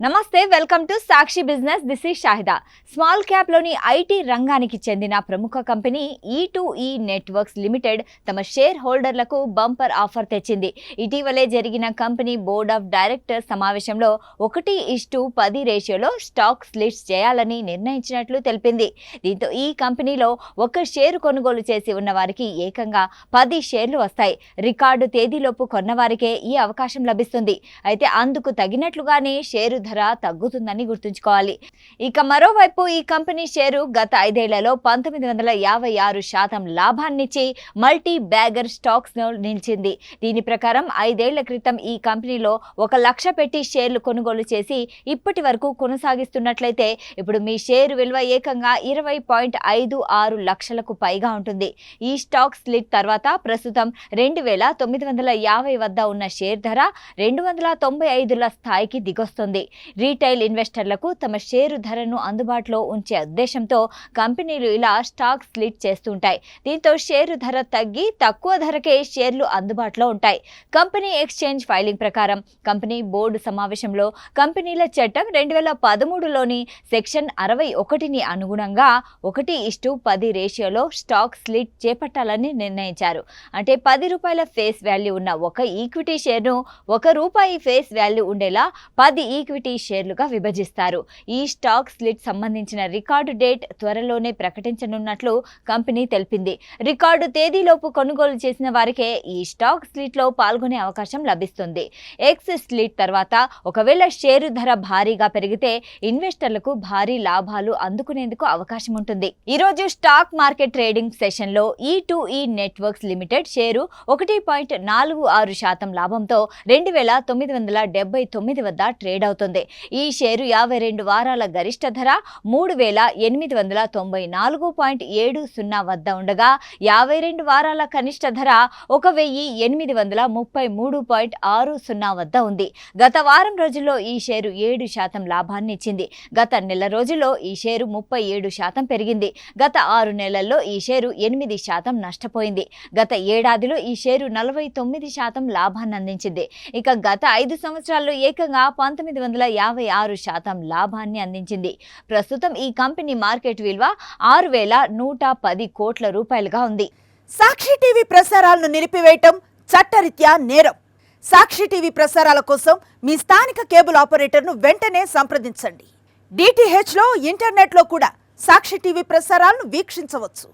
నమస్తే welcome to Sakshi business. This is Shahida. Small cap లోని IT రంగానికి చెందిన ప్రముఖ కంపెనీ E2E నెట్వర్క్స్ లిమిటెడ్ తమ షేర్ హోల్డర్లకు బంపర్ ఆఫర్ తెచ్చింది. ఇటీవలే జరిగిన కంపెనీ బోర్డ్ ఆఫ్ డైరెక్టర్స్ సమావేశంలో 1:10 రేషియోలో స్టాక్ స్ప్లిట్స్ చేయాలని నిర్ణయించినట్లు తెలిపింది. దీంతో ఈ కంపెనీలో ఒక షేరు కొనుగోలు చేసి ఉన్న వారికి ఏకంగా 10 షేర్లు వస్తాయి. రికార్డు తేదీలోపు కొన్నవారికే ఈ అవకాశం లభిస్తుంది. అయితే అందుకు తగినట్లుగానే షేరు ధర తగ్గుతుందని గుర్తుంచుకోవాలి. ఇక మరోవైపు ఈ కంపెనీ షేరు గత 5 ఏళ్లలో 1956% లాభాన్నిచ్చి మల్టీ బ్యాగర్ స్టాక్స్ నిలిచింది. దీని ప్రకారం 5 ఏళ్ల క్రితం ఈ కంపెనీలో 1 లక్ష పెట్టి షేర్లు కొనుగోలు చేసి ఇప్పటి వరకు కొనసాగిస్తున్నట్లయితే ఇప్పుడు మీ షేరు విలువ ఏకంగా 20.56 లక్షలకు పైగా ఉంటుంది. ఈ స్టాక్ స్ప్లిట్ తర్వాత ప్రస్తుతం 2950 వద్ద ఉన్న షేర్ ధర 295ల స్థాయికి దిగొస్తుంది. రీటైల్ ఇన్వెస్టర్లకు తమ షేరు ధరను అందుబాటులో ఉంచే ఉద్దేశంతో కంపెనీలు ఇలా స్టాక్ స్ప్లిట్ చేస్తుంటాయి. దీంతో షేరు ధర తగ్గి తక్కువ ధరకే షేర్లు అందుబాటులో ఉంటాయి. కంపెనీ ఎక్స్చేంజ్ ఫైలింగ్ ప్రకారం కంపెనీ బోర్డు సమావేశంలో కంపెనీల చట్టం 2013లోని సెక్షన్ 61ని అనుగుణంగా 1:10 రేషియోలో స్టాక్ స్ప్లిట్ చేపట్టాలని నిర్ణయించారు. అంటే ₹10 ఫేస్ వాల్యూ ఉన్న ఒక ఈక్విటీ షేర్ను ₹1 ఫేస్ వాల్యూ ఉండేలా 10 ఈక్విటీ షేర్లుగా విభజిస్తారు. ఈ స్టాక్ స్ప్లిట్ సంబంధించిన రికార్డు డేట్ త్వరలోనే ప్రకటించనున్నట్లు కంపెనీ తెలిపింది. రికార్డు తేదీలోపు కొనుగోలు చేసిన వారికే ఈ స్టాక్ స్ప్లిట్ లో పాల్గొనే అవకాశం లభిస్తుంది. ఎక్స్ స్ప్లిట్ తర్వాత ఒకవేళ షేరు ధర భారీగా పెరిగితే ఇన్వెస్టర్లకు భారీ లాభాలు అందుకునేందుకు అవకాశం ఉంటుంది. ఈ రోజు స్టాక్ మార్కెట్ ట్రేడింగ్ సెషన్ లో E2E నెట్వర్క్స్ లిమిటెడ్ షేరు 1.46% లాభంతో 2979 వద్ద ట్రేడ్ అవుతుంది. ఈ షేరు 52 వారాల గరిష్ట ధర 3894.70 వద్ద ఉండగా 52 వారాల కనిష్ట ధర 1833.60 వద్ద ఉంది. గత వారం రోజుల్లో ఈ షేరు 7% లాభాన్ని ఇచ్చింది. గత నెల రోజుల్లో ఈ షేరు 37% పెరిగింది. గత 6 నెలల్లో ఈ షేరు 8% నష్టపోయింది. గత ఏడాదిలో ఈ షేరు 49% లాభాన్ని అందించింది. ఇక గత 5 సంవత్సరాల్లో ఏకంగా 1956% లాభాన్ని అందించింది. ప్రస్తుతం ఈ కంపెనీ మార్కెట్ విలువ 6110 కోట్ల రూపాయలుగా ఉంది. సాక్షి టీవీ ప్రసారాలను నిలిపివేయటం చట్టరీత్యా నేరం. సాక్షి టీవీ ప్రసారాల కోసం మీ స్థానిక కేబుల్ ఆపరేటర్ను వెంటనే సంప్రదించండి. DTHలో ఇంటర్నెట్లో కూడా సాక్షి టీవీ ప్రసారాలను వీక్షించవచ్చు.